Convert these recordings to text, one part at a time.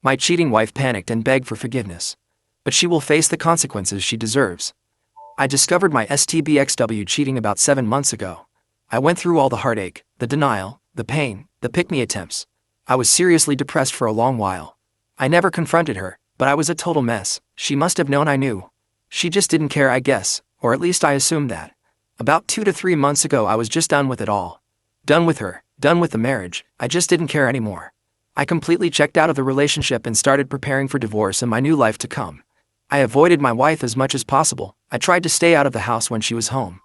My cheating wife panicked and begged for forgiveness. But she will face the consequences she deserves. I discovered my STBXW cheating about 7 months ago. I went through all the heartache, the denial, the pain, the pick-me attempts. I was seriously depressed for a long while. I never confronted her, but I was a total mess. She must have known I knew. She just didn't care, I guess, or at least I assumed that. About 2 to 3 months ago I was just done with it all. Done with her, done with the marriage, I just didn't care anymore. I completely checked out of the relationship and started preparing for divorce and my new life to come. I avoided my wife as much as possible. I tried to stay out of the house when she was home.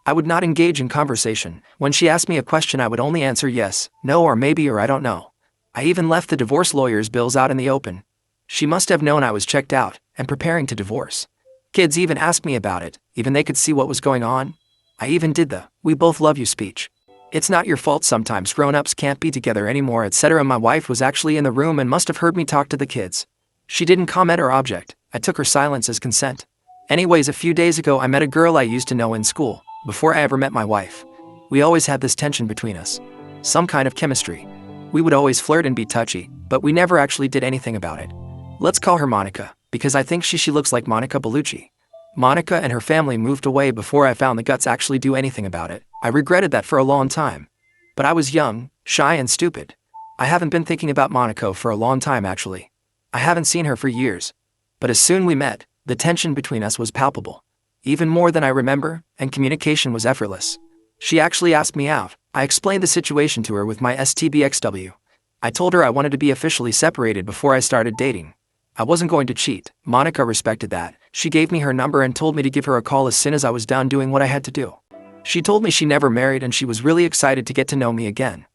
I would not engage in conversation. When she asked me a question I would only answer yes, no or maybe or I don't know. I even left the divorce lawyer's bills out in the open. She must have known I was checked out and preparing to divorce. Kids even asked me about it, even they could see what was going on. I even did the "we both love you" speech. It's not your fault sometimes grown-ups can't be together anymore, etc. My wife was actually in the room and must have heard me talk to the kids. She didn't comment or object. I took her silence as consent. Anyways, a few days ago I met a girl I used to know in school, before I ever met my wife. We always had this tension between us. Some kind of chemistry. We would always flirt and be touchy, but we never actually did anything about it. Let's call her Monica, because I think she looks like Monica Bellucci. Monica and her family moved away before I found the guts actually do anything about it. I regretted that for a long time. But I was young, shy and stupid. I haven't been thinking about Monica for a long time actually. I haven't seen her for years. But as soon we met, the tension between us was palpable. Even more than I remember, and communication was effortless. She actually asked me out. I explained the situation to her with my STBXW. I told her I wanted to be officially separated before I started dating. I wasn't going to cheat. Monica respected that. She gave me her number and told me to give her a call as soon as I was done doing what I had to do. She told me she never married and she was really excited to get to know me again.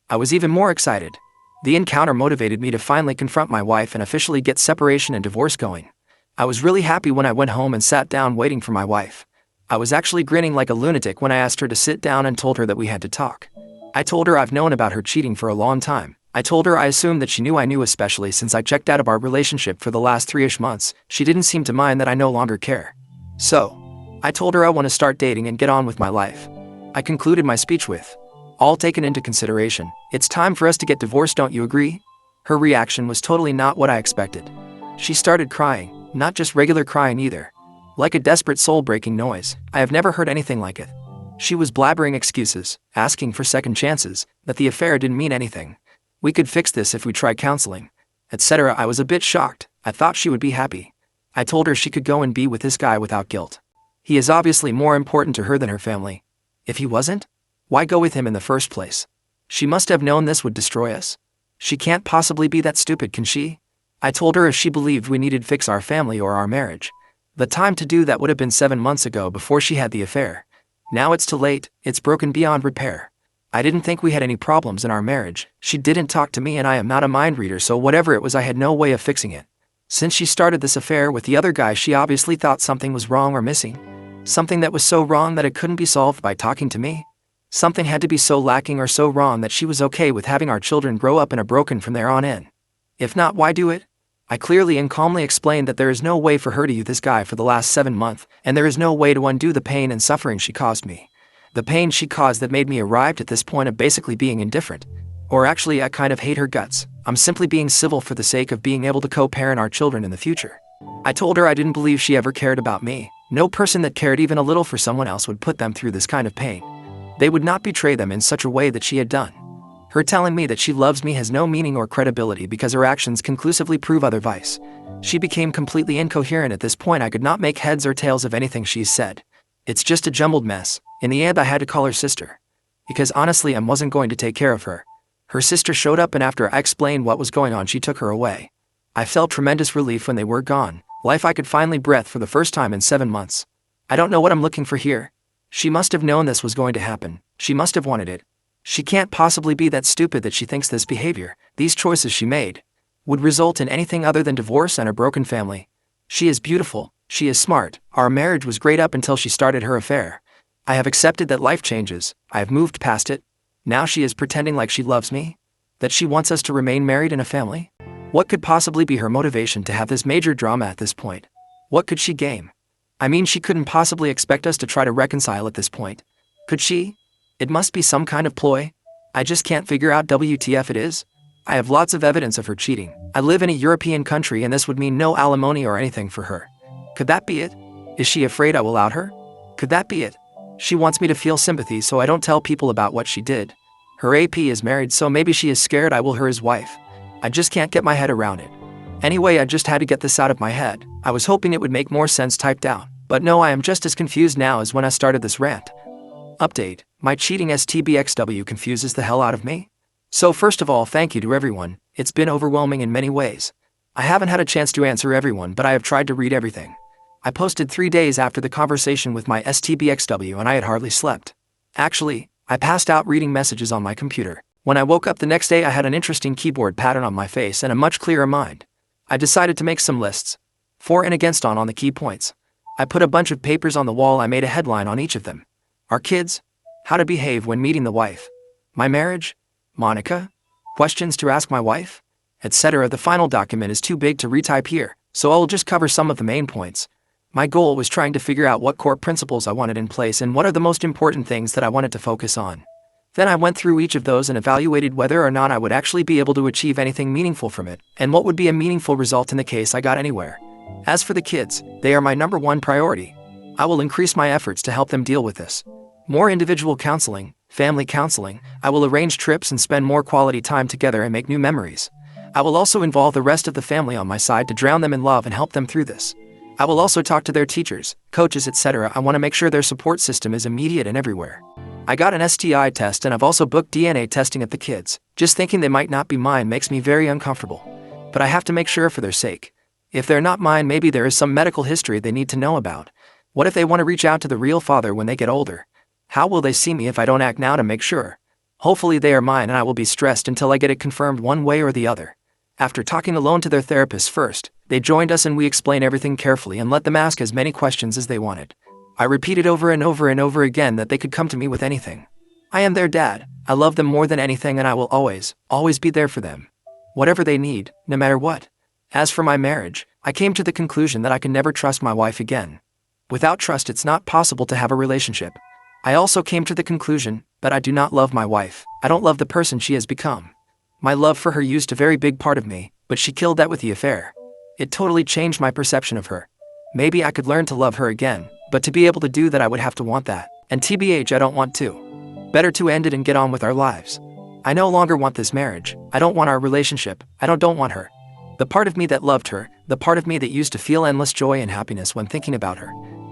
I was even more excited. The encounter motivated me to finally confront my wife and officially get separation and divorce going. I was really happy when I went home and sat down waiting for my wife. I was actually grinning like a lunatic when I asked her to sit down and told her that we had to talk. I told her I've known about her cheating for a long time. I told her I assumed that she knew I knew, especially since I checked out of our relationship for the last 3-ish months. She didn't seem to mind that I no longer care. So, I told her I want to start dating and get on with my life. I concluded my speech with, "All taken into consideration, it's time for us to get divorced, don't you agree?" Her reaction was totally not what I expected. She started crying, not just regular crying either. Like a desperate soul-breaking noise. I have never heard anything like it. She was blabbering excuses, asking for second chances, that the affair didn't mean anything. We could fix this if we try counseling, etc. I was a bit shocked. I thought she would be happy. I told her she could go and be with this guy without guilt. He is obviously more important to her than her family. If he wasn't, why go with him in the first place? She must have known this would destroy us. She can't possibly be that stupid, can she? I told her if she believed we needed to fix our family or our marriage. The time to do that would have been 7 months ago before she had the affair. Now it's too late, it's broken beyond repair. I didn't think we had any problems in our marriage. She didn't talk to me and I am not a mind reader, so whatever it was I had no way of fixing it. Since she started this affair with the other guy, she obviously thought something was wrong or missing. Something that was so wrong that it couldn't be solved by talking to me. Something had to be so lacking or so wrong that she was okay with having our children grow up in a broken from there on in. If not, why do it? I clearly and calmly explained that there is no way for her to use this guy for the last 7 months, and there is no way to undo the pain and suffering she caused me. The pain she caused that made me arrived at this point of basically being indifferent. Or actually, I kind of hate her guts. I'm simply being civil for the sake of being able to co-parent our children in the future. I told her I didn't believe she ever cared about me. No person that cared even a little for someone else would put them through this kind of pain. They would not betray them in such a way that she had done. Her telling me that she loves me has no meaning or credibility because her actions conclusively prove otherwise. She became completely incoherent at this point. I could not make heads or tails of anything she said. It's just a jumbled mess. In the end, I had to call her sister. Because honestly, I wasn't going to take care of her. Her sister showed up and after I explained what was going on, she took her away. I felt tremendous relief when they were gone. Life, I could finally breathe for the first time in 7 months. I don't know what I'm looking for here. She must have known this was going to happen. She must have wanted it. She can't possibly be that stupid that she thinks this behavior, these choices she made, would result in anything other than divorce and a broken family. She is beautiful. She is smart. Our marriage was great up until she started her affair. I have accepted that life changes. I have moved past it. Now she is pretending like she loves me? That she wants us to remain married in a family? What could possibly be her motivation to have this major drama at this point? What could she gain? I mean, she couldn't possibly expect us to try to reconcile at this point. Could she? It must be some kind of ploy. I just can't figure out WTF it is. I have lots of evidence of her cheating. I live in a European country and this would mean no alimony or anything for her. Could that be it? Is she afraid I will out her? Could that be it? She wants me to feel sympathy so I don't tell people about what she did. Her AP is married, so maybe she is scared I will her his wife. I just can't get my head around it. Anyway, I just had to get this out of my head. I was hoping it would make more sense typed out. But no, I am just as confused now as when I started this rant. Update: my cheating STBXW confuses the hell out of me. So first of all, thank you to everyone. It's been overwhelming in many ways. I haven't had a chance to answer everyone, but I have tried to read everything. I posted 3 days after the conversation with my STBXW and I had hardly slept. Actually, I passed out reading messages on my computer. When I woke up the next day, I had an interesting keyboard pattern on my face and a much clearer mind. I decided to make some lists. For and against on the key points. I put a bunch of papers on the wall. I made a headline on each of them. Our kids, how to behave when meeting the wife, my marriage, Monica, questions to ask my wife, etc. The final document is too big to retype here, so I'll just cover some of the main points. My goal was trying to figure out what core principles I wanted in place and what are the most important things that I wanted to focus on. Then I went through each of those and evaluated whether or not I would actually be able to achieve anything meaningful from it, and what would be a meaningful result in the case I got anywhere. As for the kids, they are my #1 priority. I will increase my efforts to help them deal with this. More individual counseling, family counseling. I will arrange trips and spend more quality time together and make new memories. I will also involve the rest of the family on my side to drown them in love and help them through this. I will also talk to their teachers, coaches, etc. I want to make sure their support system is immediate and everywhere. I got an STI test and I've also booked DNA testing at the kids. Just thinking they might not be mine makes me very uncomfortable. But I have to make sure for their sake. If they're not mine, maybe there is some medical history they need to know about. What if they want to reach out to the real father when they get older? How will they see me if I don't act now to make sure? Hopefully they are mine and I will be stressed until I get it confirmed one way or the other. After talking alone to their therapist first, they joined us and we explained everything carefully and let them ask as many questions as they wanted. I repeated over and over and over again that they could come to me with anything. I am their dad. I love them more than anything and I will always, always be there for them. Whatever they need, no matter what. As for my marriage, I came to the conclusion that I can never trust my wife again. Without trust, it's not possible to have a relationship. I also came to the conclusion that I do not love my wife. I don't love the person she has become. My love for her used a very big part of me, but she killed that with the affair. It totally changed my perception of her. Maybe I could learn to love her again, but to be able to do that I would have to want that. And TBH, I don't want to. Better to end it and get on with our lives. I no longer want this marriage. I don't want our relationship. I don't want her. The part of me that loved her, the part of me that used to feel endless joy and happiness when thinking about her,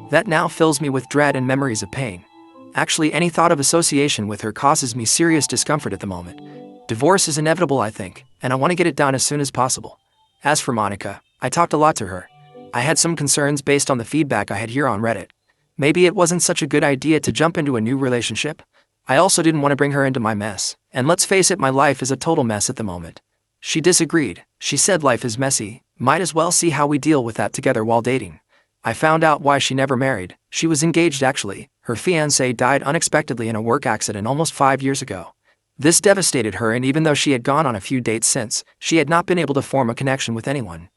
that now fills me with dread and memories of pain. Actually, any thought of association with her causes me serious discomfort at the moment. Divorce is inevitable, I think, and I want to get it done as soon as possible. As for Monica, I talked a lot to her. I had some concerns based on the feedback I had here on Reddit. Maybe it wasn't such a good idea to jump into a new relationship. I also didn't want to bring her into my mess, and let's face it, my life is a total mess at the moment. She disagreed. She said life is messy, might as well see how we deal with that together while dating. I found out why she never married. She was engaged actually. Her fiancé died unexpectedly in a work accident almost 5 years ago. This devastated her, and even though she had gone on a few dates since, she had not been able to form a connection with anyone.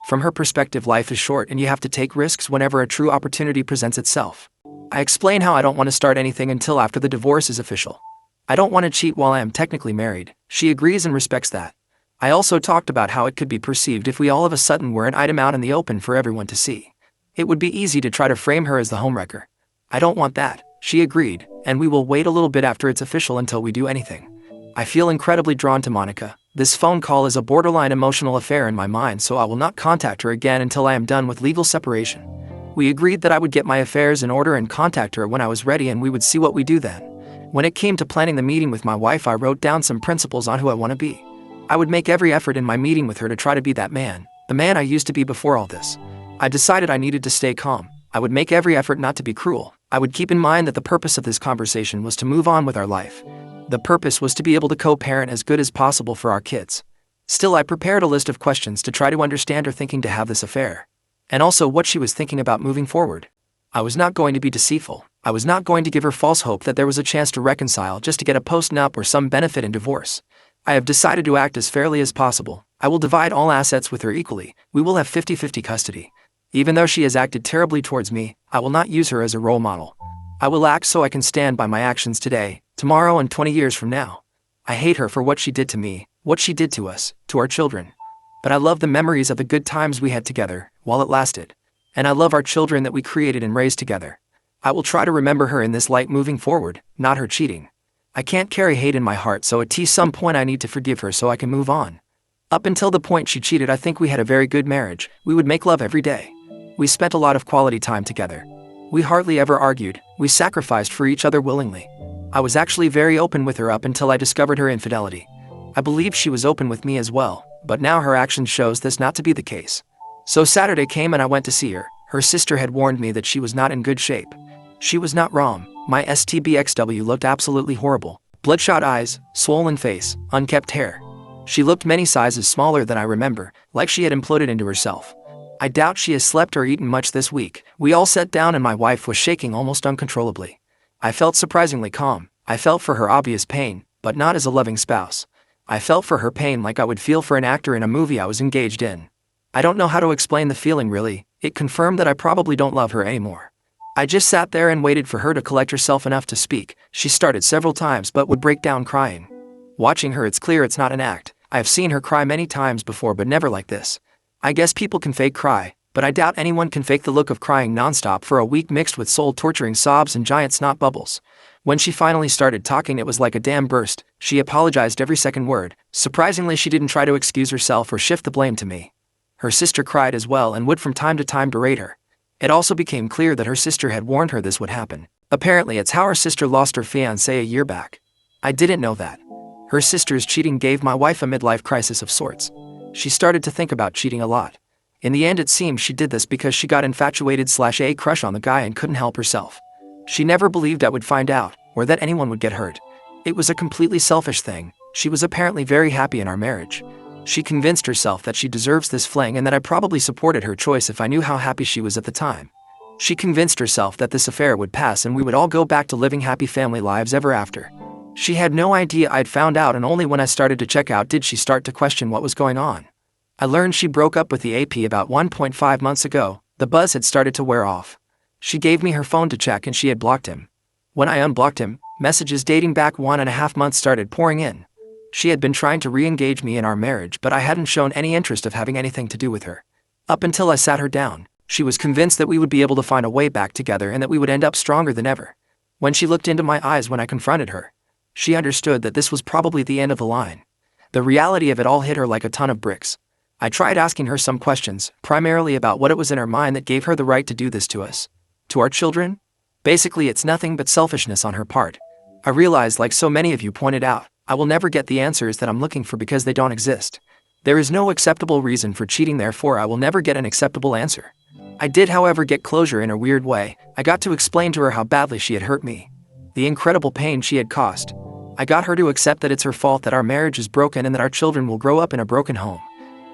From her perspective, life is short and you have to take risks whenever a true opportunity presents itself. I explain how I don't want to start anything until after the divorce is official. I don't want to cheat while I am technically married. She agrees and respects that. I also talked about how it could be perceived if we all of a sudden were an item out in the open for everyone to see. It would be easy to try to frame her as the homewrecker. I don't want that. She agreed, and we will wait a little bit after it's official until we do anything. I feel incredibly drawn to Monica. This phone call is a borderline emotional affair in my mind, so I will not contact her again until I am done with legal separation. We agreed that I would get my affairs in order and contact her when I was ready, and we would see what we do then. When it came to planning the meeting with my wife, I wrote down some principles on who I want to be. I would make every effort in my meeting with her to try to be that man, the man I used to be before all this. I decided I needed to stay calm. I would make every effort not to be cruel. I would keep in mind that the purpose of this conversation was to move on with our life. The purpose was to be able to co-parent as good as possible for our kids. Still, I prepared a list of questions to try to understand her thinking to have this affair, and also what she was thinking about moving forward. I was not going to be deceitful. I was not going to give her false hope that there was a chance to reconcile just to get a post-nup or some benefit in divorce. I have decided to act as fairly as possible. I will divide all assets with her equally. We will have 50-50 custody. Even though she has acted terribly towards me, I will not use her as a role model. I will act so I can stand by my actions today, tomorrow, and 20 years from now. I hate her for what she did to me, what she did to us, to our children. But I love the memories of the good times we had together, while it lasted. And I love our children that we created and raised together. I will try to remember her in this light moving forward, not her cheating. I can't carry hate in my heart, so at some point I need to forgive her so I can move on. Up until the point she cheated, I think we had a very good marriage. We would make love every day. We spent a lot of quality time together. We hardly ever argued. We sacrificed for each other willingly. I was actually very open with her up until I discovered her infidelity. I believed she was open with me as well, but now her action shows this not to be the case. So Saturday came and I went to see her. Her sister had warned me that she was not in good shape. She was not wrong. My STBXW looked absolutely horrible. Bloodshot eyes, swollen face, unkempt hair. She looked many sizes smaller than I remember, like she had imploded into herself. I doubt she has slept or eaten much this week. We all sat down and my wife was shaking almost uncontrollably. I felt surprisingly calm. I felt for her obvious pain, but not as a loving spouse. I felt for her pain like I would feel for an actor in a movie I was engaged in. I don't know how to explain the feeling really. It confirmed that I probably don't love her anymore. I just sat there and waited for her to collect herself enough to speak. She started several times but would break down crying. Watching her, it's clear it's not an act. I have seen her cry many times before but never like this. I guess people can fake cry, but I doubt anyone can fake the look of crying nonstop for a week mixed with soul-torturing sobs and giant snot bubbles. When she finally started talking, it was like a dam burst. She apologized every second word. Surprisingly, she didn't try to excuse herself or shift the blame to me. Her sister cried as well and would from time to time berate her. It also became clear that her sister had warned her this would happen. Apparently, it's how her sister lost her fiancé a year back. I didn't know that. Her sister's cheating gave my wife a midlife crisis of sorts. She started to think about cheating a lot. In the end, it seems she did this because she got infatuated/a crush on the guy and couldn't help herself. She never believed I would find out, or that anyone would get hurt. It was a completely selfish thing. She was apparently very happy in our marriage. She convinced herself that she deserves this fling and that I probably supported her choice if I knew how happy she was at the time. She convinced herself that this affair would pass and we would all go back to living happy family lives ever after. She had no idea I'd found out, and only when I started to check out did she start to question what was going on. I learned she broke up with the AP about 1.5 months ago. The buzz had started to wear off. She gave me her phone to check and she had blocked him. When I unblocked him, messages dating back 1.5 months started pouring in. She had been trying to re-engage me in our marriage, but I hadn't shown any interest of having anything to do with her. Up until I sat her down, she was convinced that we would be able to find a way back together and that we would end up stronger than ever. When she looked into my eyes when I confronted her, she understood that this was probably the end of the line. The reality of it all hit her like a ton of bricks. I tried asking her some questions, primarily about what it was in her mind that gave her the right to do this to us. To our children? Basically, it's nothing but selfishness on her part. I realized, like so many of you pointed out, I will never get the answers that I'm looking for because they don't exist. There is no acceptable reason for cheating, therefore I will never get an acceptable answer. I did, however, get closure in a weird way. I got to explain to her how badly she had hurt me. The incredible pain she had caused. I got her to accept that it's her fault that our marriage is broken and that our children will grow up in a broken home.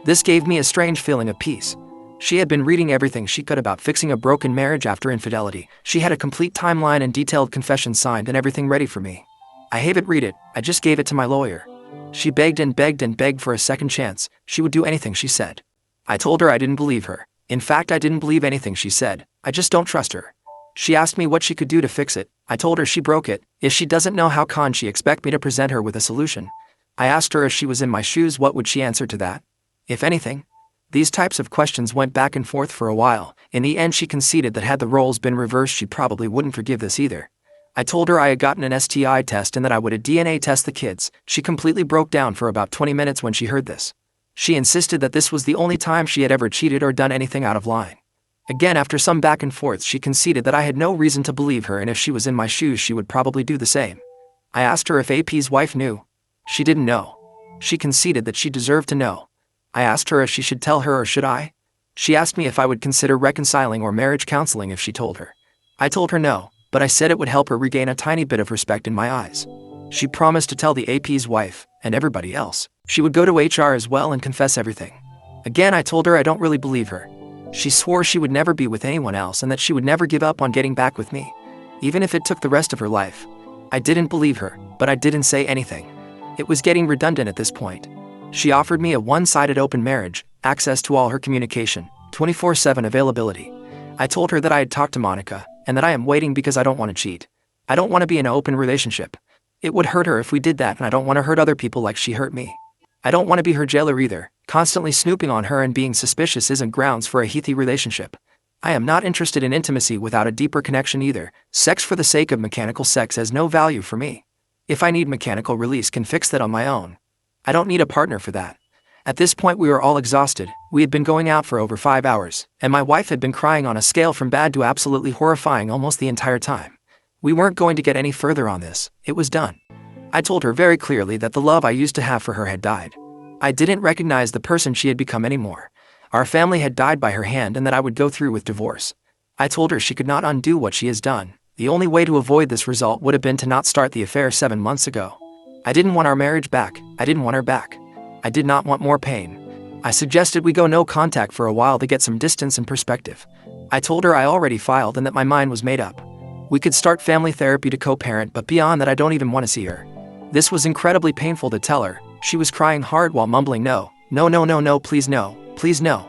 This gave me a strange feeling of peace. She had been reading everything she could about fixing a broken marriage after infidelity. She had a complete timeline and detailed confession signed and everything ready for me. I haven't read it, I just gave it to my lawyer. She begged and begged and begged for a second chance. She would do anything she said. I told her I didn't believe her. In fact, I didn't believe anything she said. I just don't trust her. She asked me what she could do to fix it. I told her she broke it. If she doesn't know, how can she expect me to present her with a solution? I asked her if she was in my shoes, what would she answer to that? If anything. These types of questions went back and forth for a while. In the end, she conceded that had the roles been reversed, she probably wouldn't forgive this either. I told her I had gotten an STI test and that I would DNA test the kids. She completely broke down for about 20 minutes when she heard this. She insisted that this was the only time she had ever cheated or done anything out of line. Again, after some back and forth, she conceded that I had no reason to believe her, and if she was in my shoes, she would probably do the same. I asked her if AP's wife knew. She didn't know. She conceded that she deserved to know. I asked her if she should tell her or should I. She asked me if I would consider reconciling or marriage counseling if she told her. I told her no, but I said it would help her regain a tiny bit of respect in my eyes. She promised to tell the AP's wife, and everybody else. She would go to HR as well and confess everything. Again, I told her I don't really believe her. She swore she would never be with anyone else and that she would never give up on getting back with me, even if it took the rest of her life. I didn't believe her, but I didn't say anything. It was getting redundant at this point. She offered me a one-sided open marriage, access to all her communication, 24/7 availability. I told her that I had talked to Monica, and that I am waiting because I don't want to cheat. I don't want to be in an open relationship. It would hurt her if we did that, and I don't want to hurt other people like she hurt me. I don't want to be her jailer either. Constantly snooping on her and being suspicious isn't grounds for a healthy relationship. I am not interested in intimacy without a deeper connection either. Sex for the sake of mechanical sex has no value for me. If I need mechanical release, can fix that on my own. I don't need a partner for that. At this point we were all exhausted. We had been going out for over 5 hours, and my wife had been crying on a scale from bad to absolutely horrifying almost the entire time. We weren't going to get any further on this. It was done. I told her very clearly that the love I used to have for her had died. I didn't recognize the person she had become anymore. Our family had died by her hand and that I would go through with divorce. I told her she could not undo what she has done. The only way to avoid this result would have been to not start the affair 7 months ago. I didn't want our marriage back. I didn't want her back. I did not want more pain. I suggested we go no contact for a while to get some distance and perspective. I told her I already filed and that my mind was made up. We could start family therapy to co-parent, but beyond that I don't even want to see her. This was incredibly painful to tell her. She was crying hard while mumbling no, no, no, no, no, please no, please no.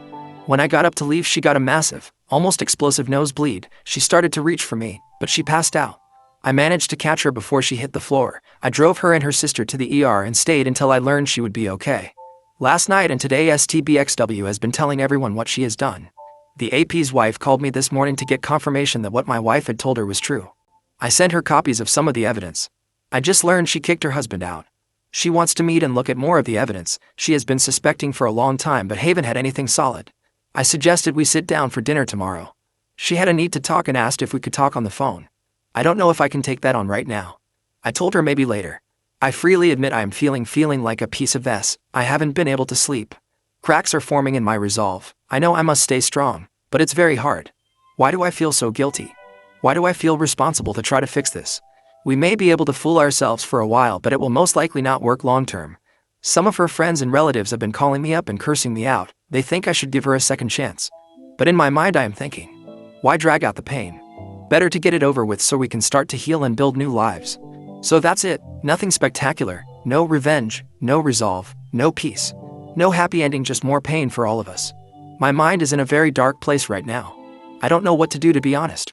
When I got up to leave, she got a massive, almost explosive nosebleed. She started to reach for me, but she passed out. I managed to catch her before she hit the floor. I drove her and her sister to the ER and stayed until I learned she would be okay. Last night and today STBXW has been telling everyone what she has done. The AP's wife called me this morning to get confirmation that what my wife had told her was true. I sent her copies of some of the evidence. I just learned she kicked her husband out. She wants to meet and look at more of the evidence. She has been suspecting for a long time but haven't had anything solid. I suggested we sit down for dinner tomorrow. She had a need to talk and asked if we could talk on the phone. I don't know if I can take that on right now. I told her maybe later. I freely admit I am feeling like a piece of S. I haven't been able to sleep. Cracks are forming in my resolve. I know I must stay strong, but it's very hard. Why do I feel so guilty? Why do I feel responsible to try to fix this? We may be able to fool ourselves for a while, but it will most likely not work long term. Some of her friends and relatives have been calling me up and cursing me out. They think I should give her a second chance. But in my mind I am thinking, why drag out the pain? Better to get it over with so we can start to heal and build new lives. So that's it. Nothing spectacular. No revenge, no resolve, no peace. No happy ending, just more pain for all of us. My mind is in a very dark place right now. I don't know what to do, to be honest.